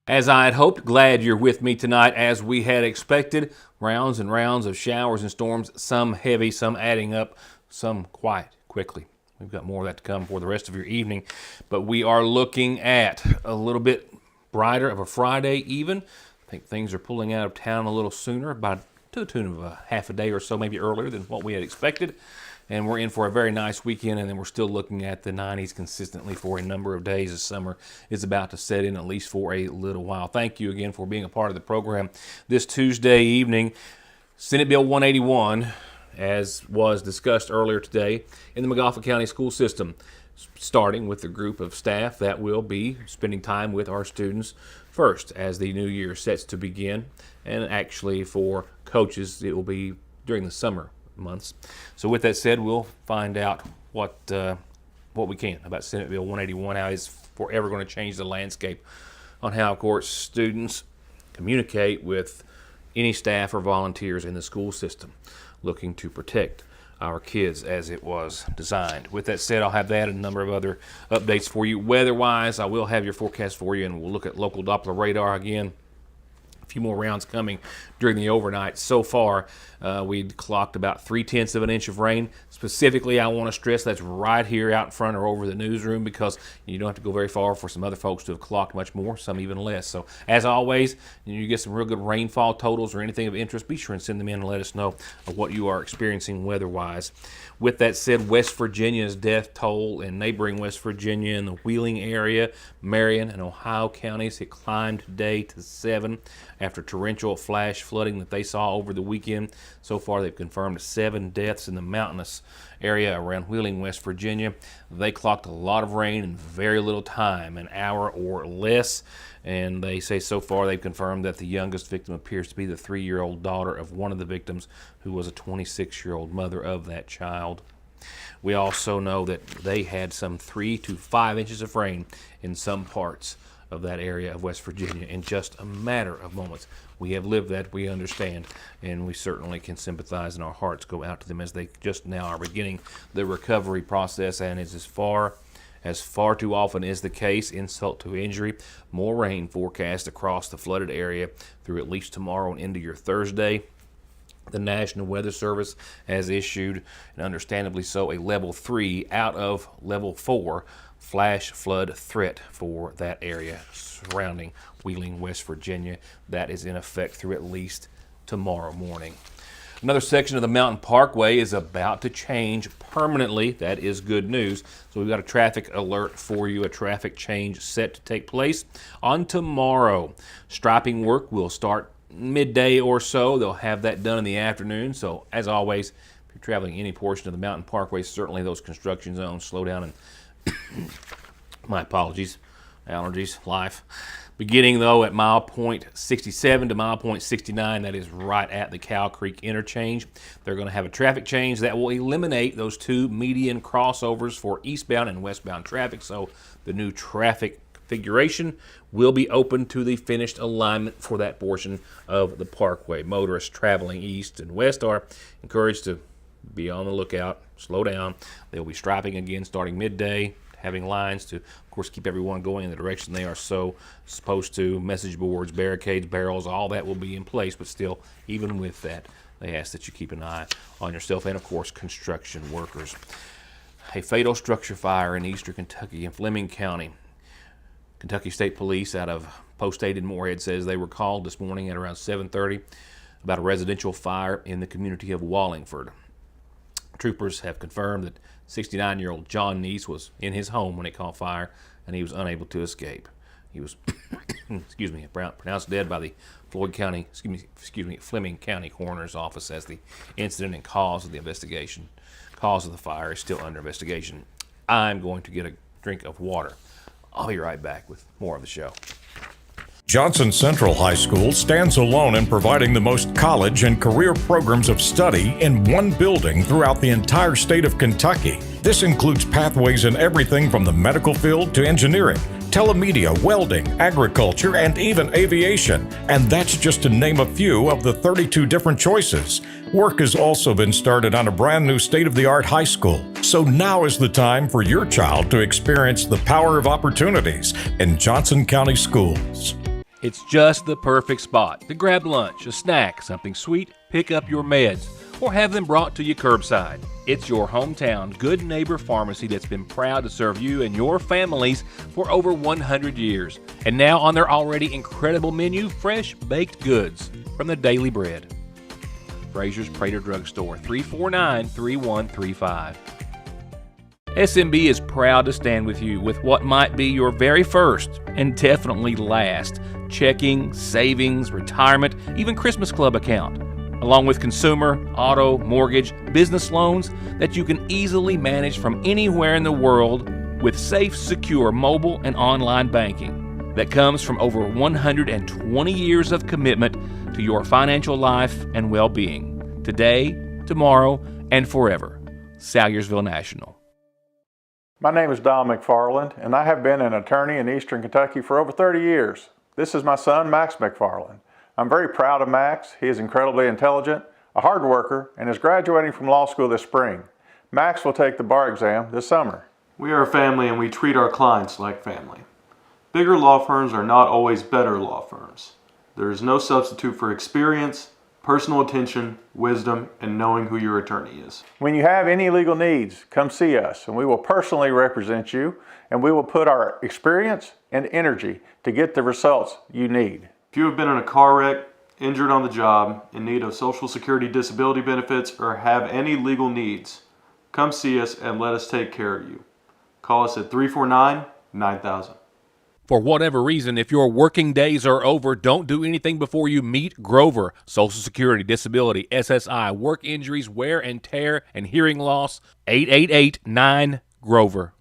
As I had hoped, glad you're with me tonight as we had expected. Rounds and rounds of showers and storms, some heavy, some adding up, some quiet quickly. We've got more of that to come for the rest of your evening, but we are looking at a little bit brighter of a Friday even. I think things are pulling out of town a little sooner, about to the tune of a half a day or so, maybe earlier than what we had expected. And we're in for a very nice weekend, and then we're still looking at the 90s consistently for a number of days as summer is about to set in, at least for a little while. Thank you again for being a part of the program this Tuesday evening. Senate Bill 181, as was discussed earlier today, in the McGoffin County school system, starting with the group of staff that will be spending time with our students first as the new year sets to begin. And actually for coaches, it will be during the summer months. So with that said, we'll find out what we can about Senate Bill 181, how it's forever going to change the landscape on how, of course, students communicate with any staff or volunteers in the school system looking to protect our kids as it was designed. With that said, I'll have that and a number of other updates for you. Weather-wise, I will have your forecast for you, and we'll look at local Doppler radar again. A few more rounds coming during the overnight. So far, we clocked about 0.3 of an inch of rain. Specifically, I want to stress that's right here out in front or over the newsroom, because you don't have to go very far for some other folks to have clocked much more, some even less. So as always, you get some real good rainfall totals or anything of interest, be sure and send them in and let us know of what you are experiencing weather-wise. With that said, West Virginia's death toll in neighboring West Virginia in the Wheeling area, Marion, and Ohio counties, it climbed today to 7 after torrential flash flooding that they saw over the weekend. So far, they've confirmed 7 deaths in the mountainous area around Wheeling, West Virginia. They clocked a lot of rain in very little time, an hour or less. And they say so far they've confirmed that the youngest victim appears to be the 3-year-old daughter of one of the victims, who was a 26-year-old mother of that child. We also know that they had some 3 to 5 inches of rain in some parts of that area of West Virginia in just a matter of moments. We have lived that, we understand, and we certainly can sympathize, and our hearts go out to them as they just now are beginning the recovery process. And it's as far too often is the case, insult to injury, more rain forecast across the flooded area through at least tomorrow and into your Thursday. The National Weather Service has issued, and understandably so, a level 3 out of level 4 flash flood threat for that area surrounding Wheeling, West Virginia. That is in effect through at least tomorrow morning. Another section of the Mountain Parkway is about to change permanently. That is good news. So we've got a traffic alert for you, a traffic change set to take place on tomorrow. Striping work will start midday or so. They'll have that done in the afternoon. So as always, if you're traveling any portion of the Mountain Parkway, certainly those construction zones, slow down and my apologies, allergies, life. Beginning, though, at mile point 67 to mile point 69, that is right at the Cow Creek interchange. They're going to have a traffic change that will eliminate those 2 median crossovers for eastbound and westbound traffic. So the new traffic configuration will be open to the finished alignment for that portion of the parkway. Motorists traveling east and west are encouraged to be on the lookout, slow down. They'll be striping again starting midday, having lines to, of course, keep everyone going in the direction they are so supposed to. Message boards, barricades, barrels, all that will be in place. But still, even with that, they ask that you keep an eye on yourself and, of course, construction workers. A fatal structure fire in eastern Kentucky in Fleming County. Kentucky State Police out of Post 8 in Moorhead says they were called this morning at around 7:30 about a residential fire in the community of Wallingford. Troopers have confirmed that 69-year-old John Neese was in his home when it caught fire, and he was unable to escape. He was, pronounced dead by the Fleming County Coroner's Office as the incident and cause of the fire is still under investigation. I'm going to get a drink of water. I'll be right back with more of the show. Johnson Central High School stands alone in providing the most college and career programs of study in one building throughout the entire state of Kentucky. This includes pathways in everything from the medical field to engineering, telemedia, welding, agriculture, and even aviation. And that's just to name a few of the 32 different choices. Work has also been started on a brand new state-of-the-art high school. So now is the time for your child to experience the power of opportunities in Johnson County schools. It's just the perfect spot to grab lunch, a snack, something sweet, pick up your meds, or have them brought to you curbside. It's your hometown Good Neighbor Pharmacy that's been proud to serve you and your families for over 100 years. And now on their already incredible menu, fresh baked goods from the daily bread. Frazier's Prater Drugstore, 349-3135. SMB is proud to stand with you with what might be your very first and definitely last checking, savings, retirement, even Christmas Club account, along with consumer, auto, mortgage, business loans that you can easily manage from anywhere in the world with safe, secure mobile and online banking that comes from over 120 years of commitment to your financial life and well-being, today, tomorrow, and forever. Salyersville National. My name is Don McFarland, and I have been an attorney in Eastern Kentucky for over 30 years. This is my son, Max McFarland. I'm very proud of Max. He is incredibly intelligent, a hard worker, and is graduating from law school this spring. Max will take the bar exam this summer. We are a family and we treat our clients like family. Bigger law firms are not always better law firms. There is no substitute for experience, personal attention, wisdom, and knowing who your attorney is. When you have any legal needs, come see us, and we will personally represent you, and we will put our experience and energy to get the results you need. If you have been in a car wreck, injured on the job, in need of Social Security disability benefits, or have any legal needs, come see us and let us take care of you. Call us at 349-9000. For whatever reason, if your working days are over, don't do anything before you meet Grover. Social Security, disability, SSI, work injuries, wear and tear, and hearing loss. 888-9-GROVER.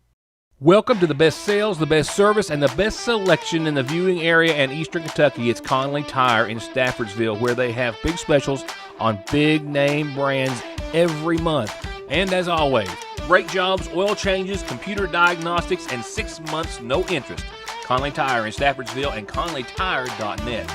Welcome to the best sales, the best service, and the best selection in the viewing area and Eastern Kentucky. It's Conley Tire in Staffordsville, where they have big specials on big name brands every month. And as always, brake jobs, oil changes, computer diagnostics, and 6 months no interest. Conley Tire in Staffordsville and conleytire.net.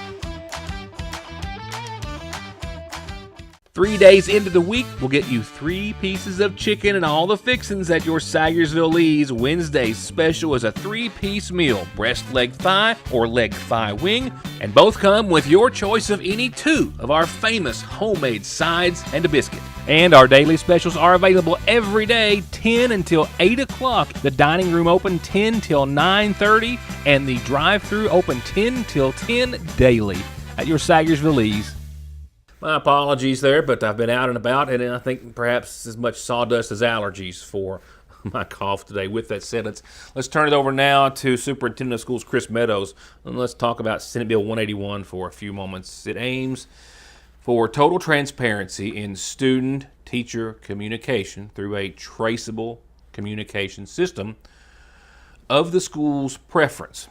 3 days into the week, we'll get you 3 pieces of chicken and all the fixings at your Salyersville Lee's. Wednesday's special is a 3-piece meal, breast leg thigh or leg thigh wing, and both come with your choice of any 2 of our famous homemade sides and a biscuit. And our daily specials are available every day, 10 until 8 o'clock. The dining room open 10 till 9:30, and the drive-thru open 10 till 10 daily at your Salyersville Lee's. My apologies there, but I've been out and about, and I think perhaps as much sawdust as allergies for my cough today. With that said, let's turn it over now to Superintendent of Schools Chris Meadows, and let's talk about Senate Bill 181 for a few moments. It aims for total transparency in student-teacher communication through a traceable communication system of the school's preference.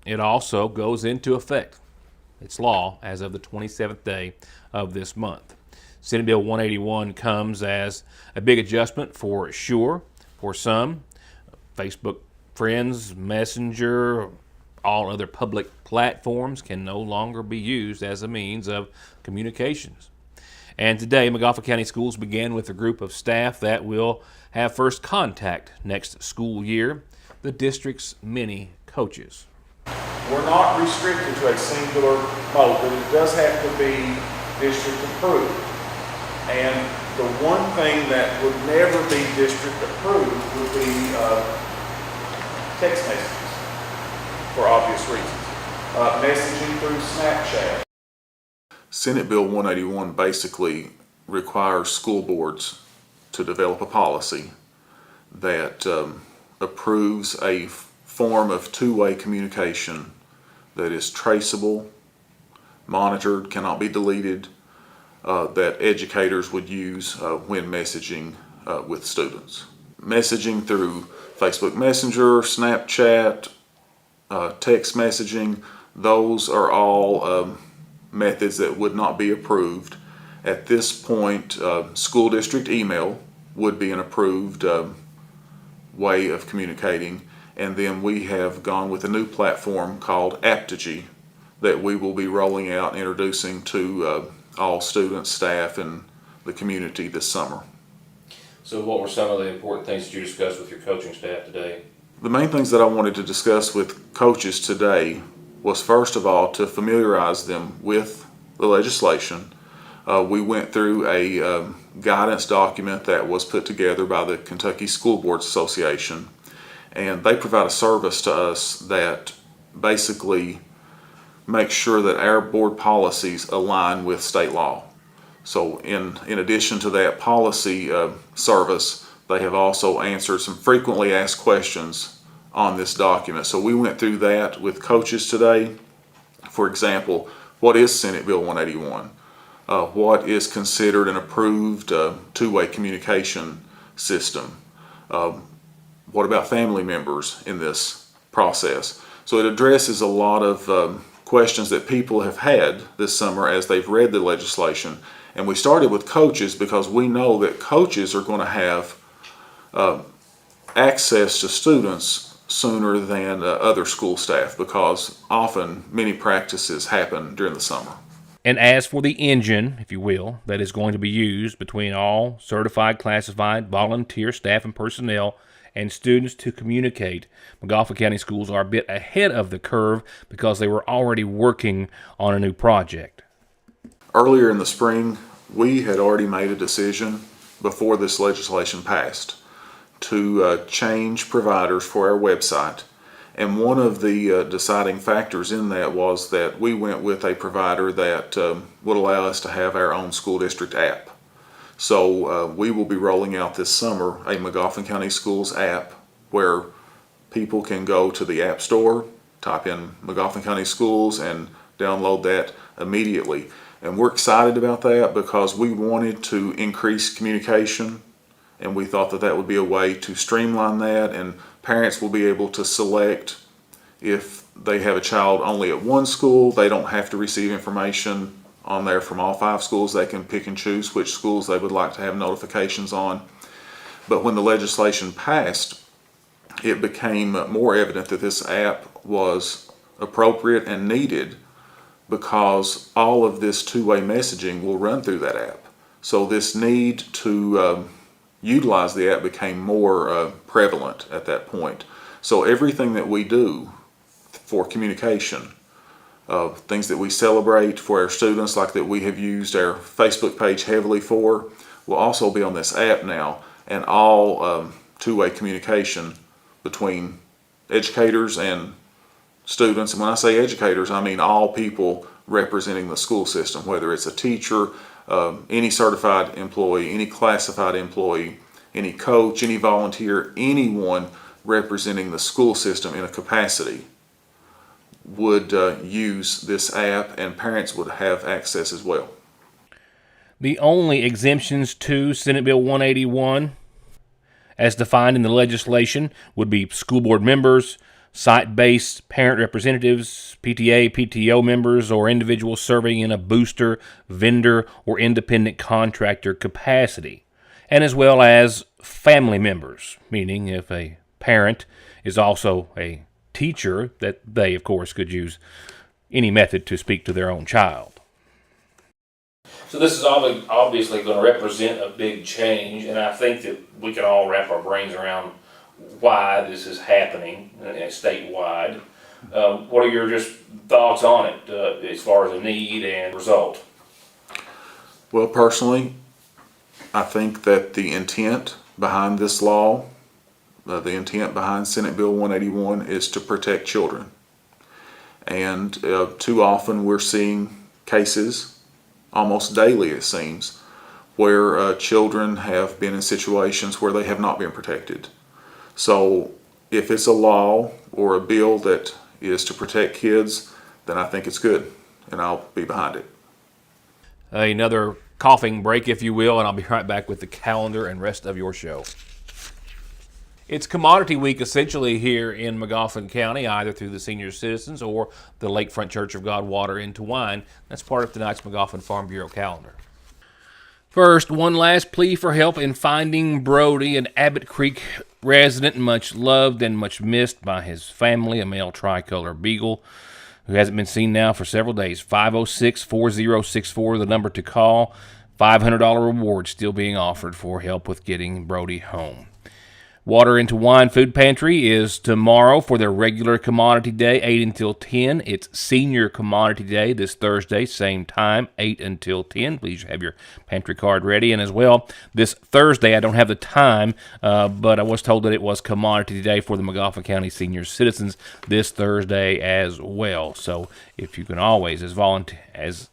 It also goes into effect. It's law as of the 27th day of this month. Senate Bill 181 comes as a big adjustment for sure for some. Facebook Friends, Messenger, all other public platforms can no longer be used as a means of communications. And today, Montgomery County Schools began with a group of staff that will have first contact next school year, the district's many coaches. We're not restricted to a singular mode, but it does have to be district approved. And the one thing that would never be district approved would be text messages, for obvious reasons. Messaging through Snapchat. Senate Bill 181 basically requires school boards to develop a policy that approves a form of two-way communication that is traceable, monitored, cannot be deleted, that educators would use when messaging with students. Messaging through Facebook Messenger, Snapchat, text messaging, those are all methods that would not be approved. At this point, school district email would be an approved way of communicating. And then we have gone with a new platform called Aptogee that we will be rolling out and introducing to all students, staff, and the community this summer. So what were some of the important things that you discussed with your coaching staff today? The main things that I wanted to discuss with coaches today was first of all to familiarize them with the legislation. We went through a guidance document that was put together by the Kentucky School Boards Association, and they provide a service to us that basically makes sure that our board policies align with state law. So in addition to that policy service, they have also answered some frequently asked questions on this document. So we went through that with coaches today. For example, what is Senate Bill 181? What is considered an approved two-way communication system? What about family members in this process? So it addresses a lot of questions that people have had this summer as they've read the legislation. And we started with coaches because we know that coaches are going to have access to students sooner than other school staff, because often many practices happen during the summer. And as for the engine, if you will, that is going to be used between all certified, classified, volunteer staff and personnel and students to communicate, McGoffin County Schools are a bit ahead of the curve because they were already working on a new project. Earlier in the spring, we had already made a decision before this legislation passed to change providers for our website. And one of the deciding factors in that was that we went with a provider that would allow us to have our own school district app. So we will be rolling out this summer a McGoffin County Schools app where people can go to the App Store, type in McGoffin County Schools, and download that immediately. And we're excited about that because we wanted to increase communication, and we thought that that would be a way to streamline that, and parents will be able to select if they have a child only at one school. They don't have to receive information on there from all 5 schools. They can pick and choose which schools they would like to have notifications on. But when the legislation passed, it became more evident that this app was appropriate and needed because all of this two-way messaging will run through that app. So this need to utilize the app became more prevalent at that point. So everything that we do for communication, things that we celebrate for our students, like that we have used our Facebook page heavily for, will also be on this app now, and all two-way communication between educators and students. And when I say educators, I mean all people representing the school system, whether it's a teacher, any certified employee, any classified employee, any coach, any volunteer, anyone representing the school system in a capacity would use this app, and parents would have access as well. The only exemptions to Senate Bill 181, as defined in the legislation, would be school board members, site-based parent representatives, PTA, PTO members, or individuals serving in a booster, vendor, or independent contractor capacity, and as well as family members, meaning if a parent is also a teacher, that they, of course, could use any method to speak to their own child. So this is obviously going to represent a big change, and I think that we can all wrap our brains around why this is happening statewide. What are your just thoughts on it as far as the need and result? Well, personally, I think that the intent behind this law, the intent behind Senate Bill 181 is to protect children. And too often we're seeing cases, almost daily it seems, where children have been in situations where they have not been protected. So if it's a law or a bill that is to protect kids, then I think it's good, and I'll be behind it. Another coughing break, if you will, and I'll be right back with the calendar and rest of your show. It's Commodity Week essentially here in McGoffin County, either through the Senior Citizens or the Lakefront Church of God Water into Wine. That's part of tonight's McGoffin Farm Bureau calendar. First, one last plea for help in finding Brody, an Abbott Creek resident, much loved and much missed by his family, a male tricolor beagle who hasn't been seen now for several days. 506-4064, the number to call. $500 reward still being offered for help with getting Brody home. Water into Wine Food Pantry is tomorrow for their regular commodity day, 8 until 10. It's senior commodity day this Thursday, same time, 8 until 10. Please have your pantry card ready. And as well, this Thursday, I don't have the time, but I was told that it was commodity day for the Magoffin County senior citizens this Thursday as well. So if you can always, as always,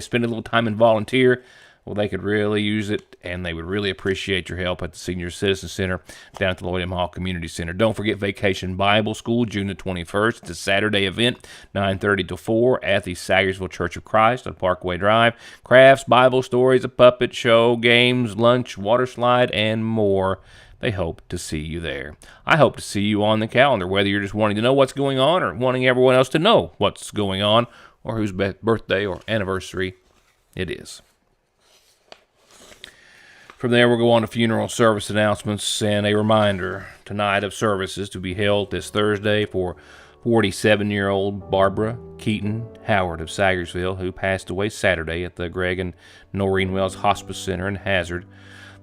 spend a little time and volunteer, well, they could really use it, and they would really appreciate your help at the Senior Citizen Center down at the Lloyd M. Hall Community Center. Don't forget Vacation Bible School, June the 21st. It's a Saturday event, 9:30 to 4 at the Sagersville Church of Christ on Parkway Drive. Crafts, Bible stories, a puppet show, games, lunch, water slide, and more. They hope to see you there. I hope to see you on the calendar, whether you're just wanting to know what's going on or wanting everyone else to know what's going on or whose birthday or anniversary it is. From there, we'll go on to funeral service announcements and a reminder tonight of services to be held this Thursday for 47-year-old Barbara Keaton Howard of Sagersville, who passed away Saturday at the Greg and Noreen Wells Hospice Center in Hazard.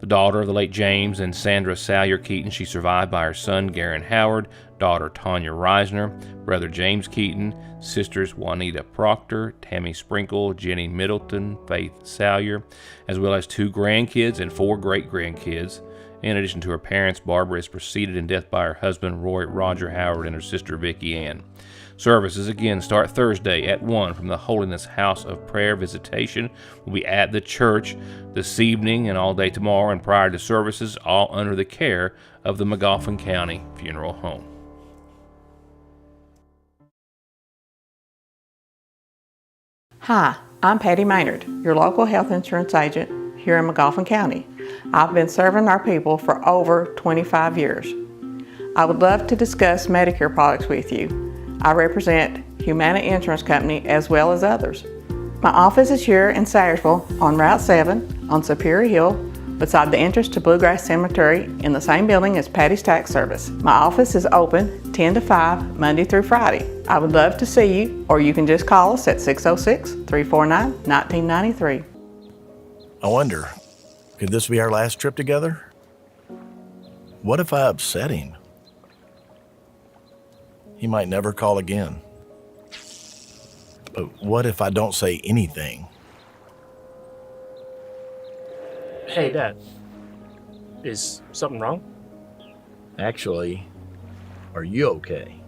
The daughter of the late James and Sandra Salyer Keaton, she's survived by her son, Garen Howard, daughter Tanya Reisner, brother James Keaton, sisters Juanita Proctor, Tammy Sprinkle, Jenny Middleton, Faith Salyer, as well as 2 grandkids and 4 great-grandkids. In addition to her parents, Barbara is preceded in death by her husband, Roy Roger Howard, and her sister, Vicki Ann. Services again start Thursday at 1 from the Holiness House of Prayer. Visitation will be at the church this evening and all day tomorrow, and prior to services, all under the care of the Magoffin County Funeral Home. Hi, I'm Patty Maynard, your local health insurance agent here in Magoffin County. I've been serving our people for over 25 years. I would love to discuss Medicare products with you. I represent Humana Insurance Company as well as others. My office is here in Sayersville on Route 7 on Superior Hill beside the entrance to Bluegrass Cemetery in the same building as Patty's Tax Service. My office is open 10 to 5 Monday through Friday. I would love to see you, or you can just call us at 606-349-1993. I wonder, could this be our last trip together? What if I upset him? He might never call again. But what if I don't say anything? Hey, Dad. Is something wrong? Actually, are you okay?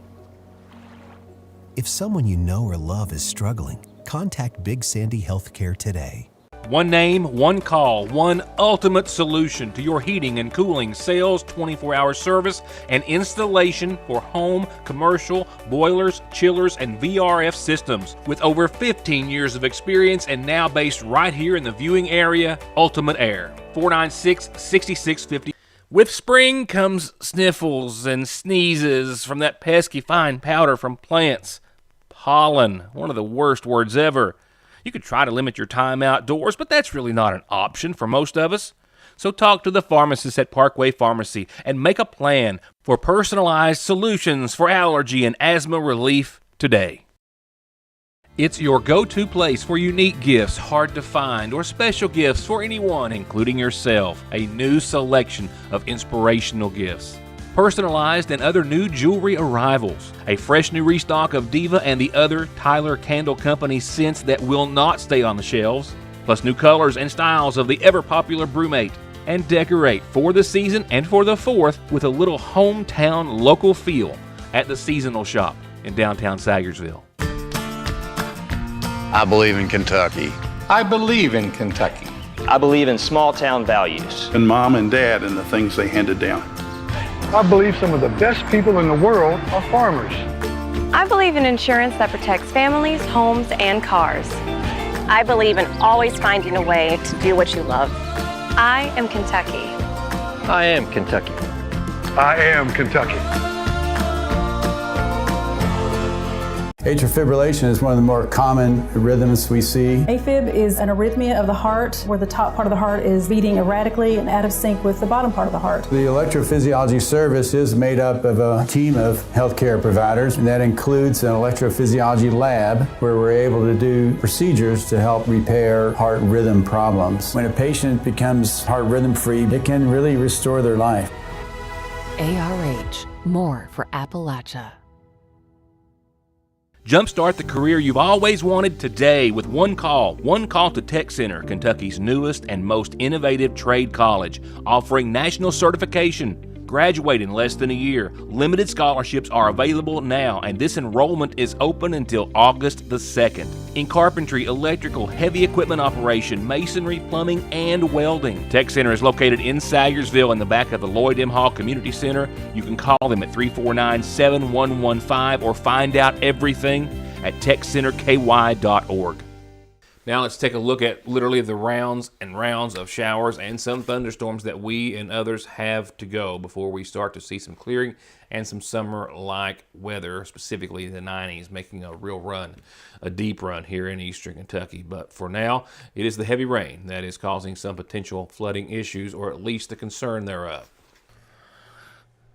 If someone you know or love is struggling, contact Big Sandy Healthcare today. One name, one call, one ultimate solution to your heating and cooling, sales, 24-hour service, and installation for home, commercial, boilers, chillers, and VRF systems. With over 15 years of experience and now based right here in the viewing area, Ultimate Air, 496-6650. With spring comes sniffles and sneezes from that pesky fine powder from plants. Pollen, one of the worst words ever. You could try to limit your time outdoors, but that's really not an option for most of us. So talk to the pharmacist at Parkway Pharmacy and make a plan for personalized solutions for allergy and asthma relief today. It's your go-to place for unique gifts, hard to find, or special gifts for anyone, including yourself. A new selection of inspirational gifts. Personalized and other new jewelry arrivals. A fresh new restock of Diva and the other Tyler Candle Company scents that will not stay on the shelves. Plus new colors and styles of the ever-popular Brewmate. And decorate for the season and for the 4th with a little hometown local feel at the Seasonal Shop in downtown Sagersville. I believe in Kentucky. I believe in Kentucky. I believe in small town values. And Mom and Dad and the things they handed down. I believe some of the best people in the world are farmers. I believe in insurance that protects families, homes, and cars. I believe in always finding a way to do what you love. I am Kentucky. I am Kentucky. I am Kentucky. Atrial fibrillation is one of the more common rhythms we see. AFib is an arrhythmia of the heart where the top part of the heart is beating erratically and out of sync with the bottom part of the heart. The electrophysiology service is made up of a team of healthcare providers, and that includes an electrophysiology lab where we're able to do procedures to help repair heart rhythm problems. When a patient becomes heart rhythm free, it can really restore their life. ARH, more for Appalachia. Jumpstart the career you've always wanted today with one call. One call to Tech Center, Kentucky's newest and most innovative trade college, offering national certification. Graduate in less than a year. Limited scholarships are available now, and this enrollment is open until August the 2nd. In carpentry, electrical, heavy equipment operation, masonry, plumbing, and welding. Tech Center is located in Sayersville in the back of the Lloyd M. Hall Community Center. You can call them at 349-7115 or find out everything at techcenterky.org. Now let's take a look at literally the rounds and rounds of showers and some thunderstorms that we and others have to go before we start to see some clearing and some summer-like weather, specifically the 90s, making a real run, a deep run here in eastern Kentucky. But for now, it is the heavy rain that is causing some potential flooding issues, or at least the concern thereof.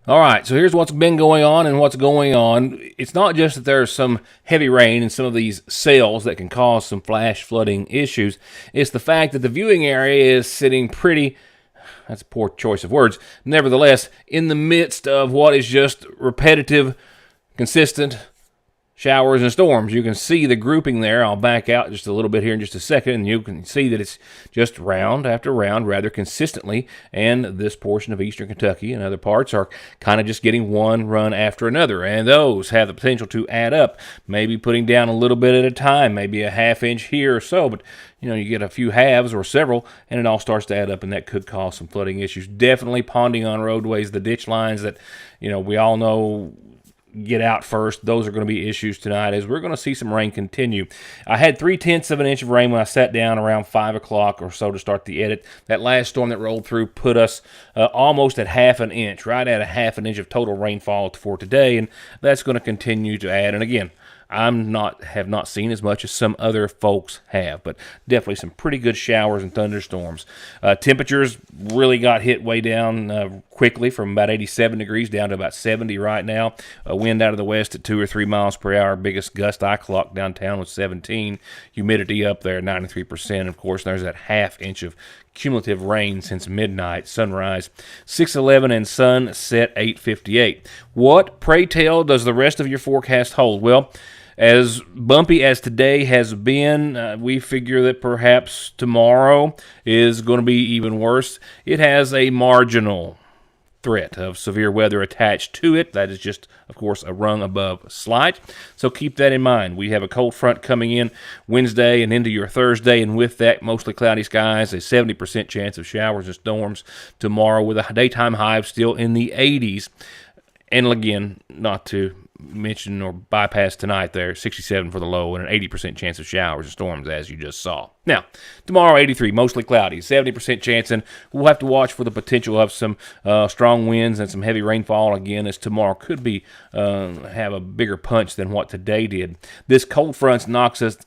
All right, so here's what's been going on and what's going on. It's not just that there's some heavy rain and some of these cells that can cause some flash flooding issues. It's the fact that the viewing area is sitting pretty, that's a poor choice of words, nevertheless, in the midst of what is just repetitive, consistent showers and storms. You can see the grouping there. I'll back out just a little bit here in just a second, and you can see that it's just round after round rather consistently, and this portion of eastern Kentucky and other parts are kind of just getting one run after another, and those have the potential to add up, maybe putting down a little bit at a time, maybe a half inch here or so, but you get a few halves or several, and it all starts to add up, and that could cause some flooding issues. Definitely ponding on roadways, the ditch lines that we all know get out first. Those are going to be issues tonight as we're going to see some rain continue. I had 3/10 of an inch of rain when I sat down around 5 o'clock or so to start the edit. That last storm that rolled through put us almost at half an inch, right at a half an inch of total rainfall for today, and that's going to continue to add. And again, have not seen as much as some other folks have, but definitely some pretty good showers and thunderstorms. Temperatures really got hit way down quickly from about 87 degrees down to about 70 right now. A wind out of the west at 2 or 3 miles per hour. Biggest gust I clocked downtown was 17. Humidity up there 93%. Of course, there's that half inch of cumulative rain since midnight. Sunrise 6:11 and sunset 8:58. What, pray tell, does the rest of your forecast hold? Well, as bumpy as today has been, we figure that perhaps tomorrow is going to be even worse. It has a marginal threat of severe weather attached to it. That is just, of course, a rung above slight. So keep that in mind. We have a cold front coming in Wednesday and into your Thursday, and with that, mostly cloudy skies, a 70% chance of showers and storms tomorrow with a daytime high still in the 80s. And again, not to mention or bypass tonight there, 67 for the low and an 80% chance of showers and storms as you just saw. Now, tomorrow 83, mostly cloudy, 70% chance, and we'll have to watch for the potential of some strong winds and some heavy rainfall again, as tomorrow could be have a bigger punch than what today did. This cold front knocks us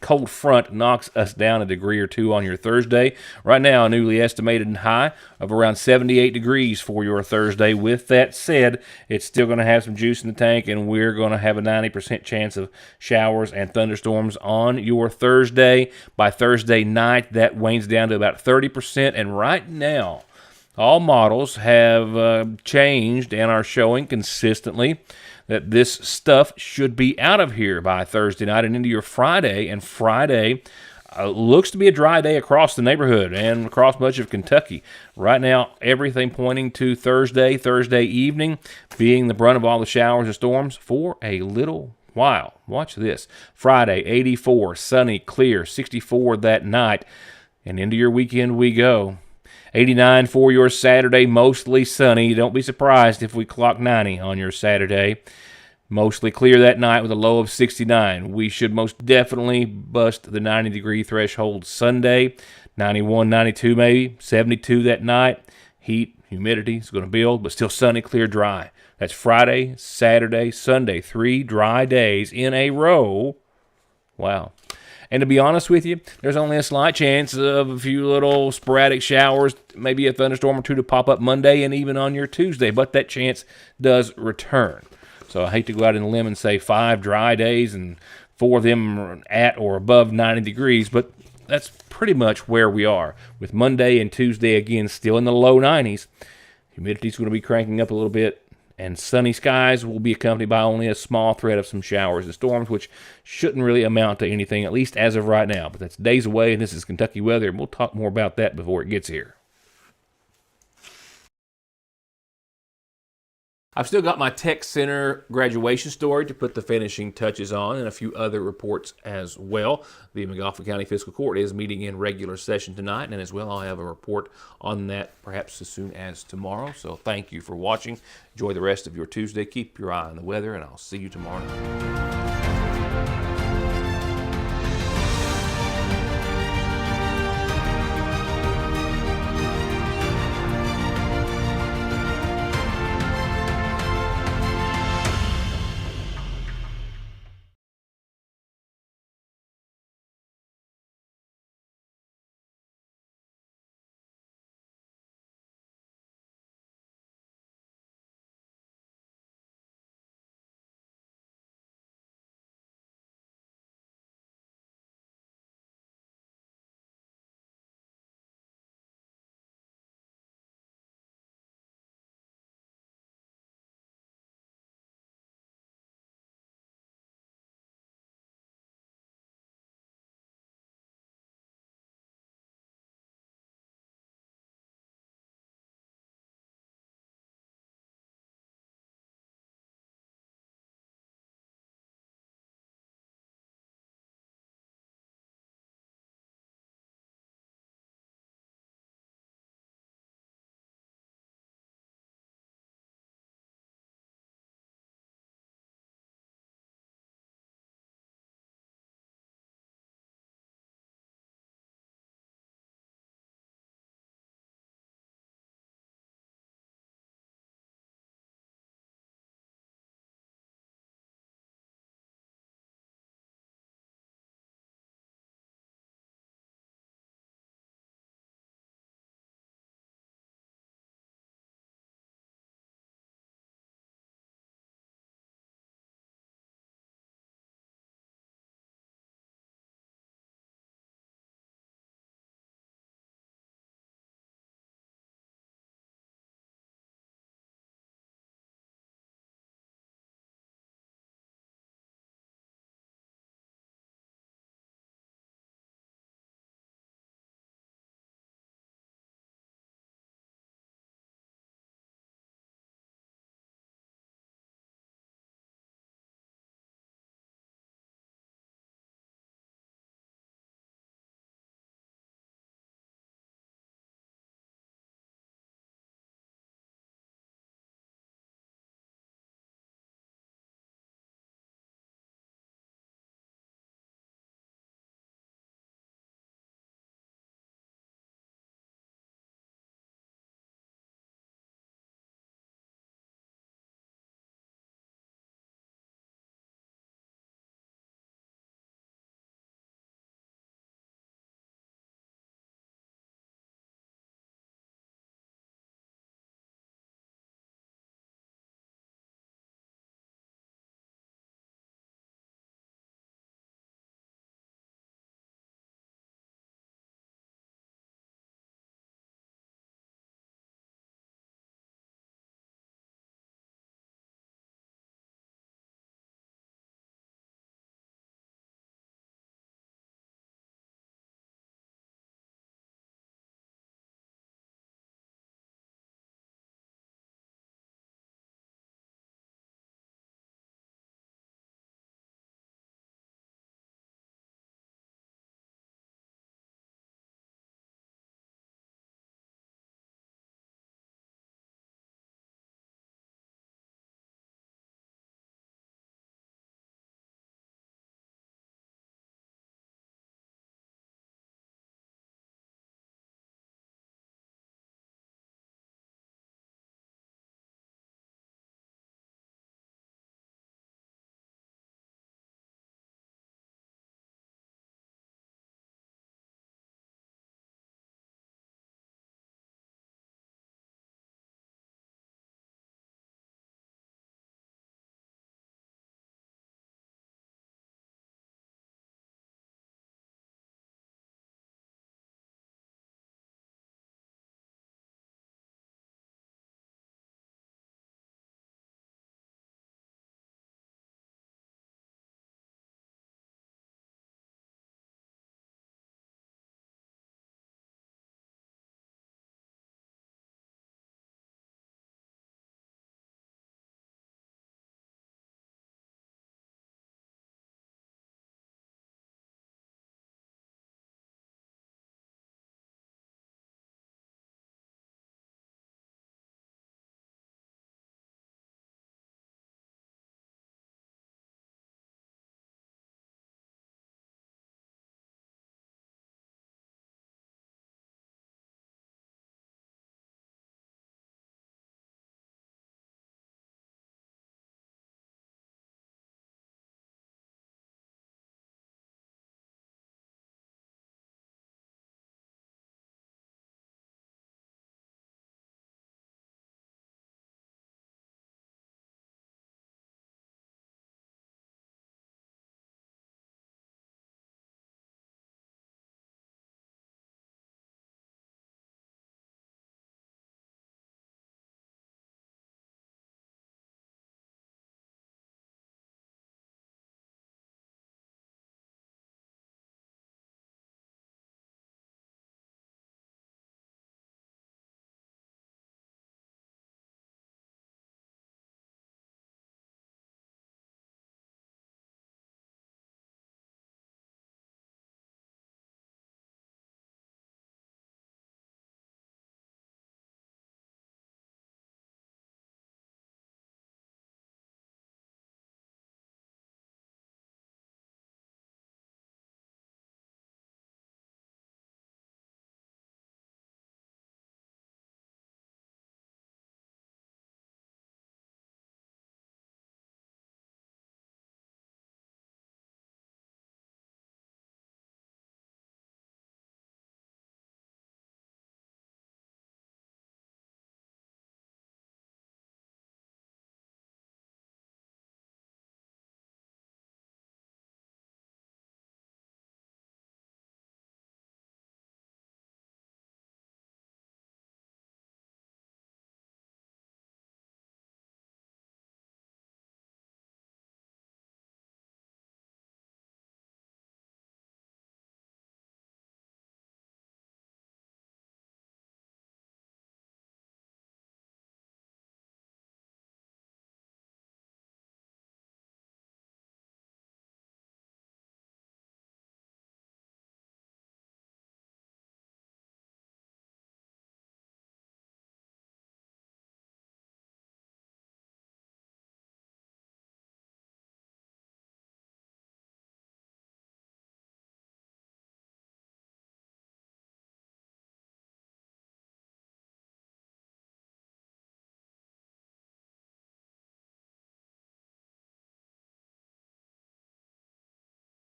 down a degree or two on your Thursday. Right now, a newly estimated high of around 78 degrees for your Thursday. With that said, it's still going to have some juice in the tank, and we're going to have a 90% chance of showers and thunderstorms on your Thursday. By Thursday night, that wanes down to about 30%, and right now, all models have changed and are showing consistently that this stuff should be out of here by Thursday night and into your Friday, and Friday looks to be a dry day across the neighborhood and across much of Kentucky. Right now, everything pointing to Thursday evening being the brunt of all the showers and storms for a little while. Watch this. Friday, 84, sunny, clear, 64 that night, and into your weekend we go. 89 for your Saturday, mostly sunny. Don't be surprised if we clock 90 on your Saturday. Mostly clear that night with a low of 69. We should most definitely bust the 90-degree threshold Sunday. 91, 92 maybe, 72 that night. Heat Humidity is going to build, but still sunny, clear, dry. That's Friday, Saturday, Sunday, 3 dry days in a row. Wow. And to be honest with you, there's only a slight chance of a few little sporadic showers, maybe a thunderstorm or two to pop up Monday and even on your Tuesday, but that chance does return. So I hate to go out on a limb and say 5 dry days and 4 of them are at or above 90 degrees, but that's pretty much where we are. With Monday and Tuesday, again, still in the low 90s. Humidity's going to be cranking up a little bit, and sunny skies will be accompanied by only a small threat of some showers and storms, which shouldn't really amount to anything, at least as of right now. But that's days away, and this is Kentucky weather, and we'll talk more about that before it gets here. I've still got my Tech Center graduation story to put the finishing touches on and a few other reports as well. The McGoffin County Fiscal Court is meeting in regular session tonight, and as well I'll have a report on that perhaps as soon as tomorrow. So thank you for watching. Enjoy the rest of your Tuesday. Keep your eye on the weather, and I'll see you tomorrow night.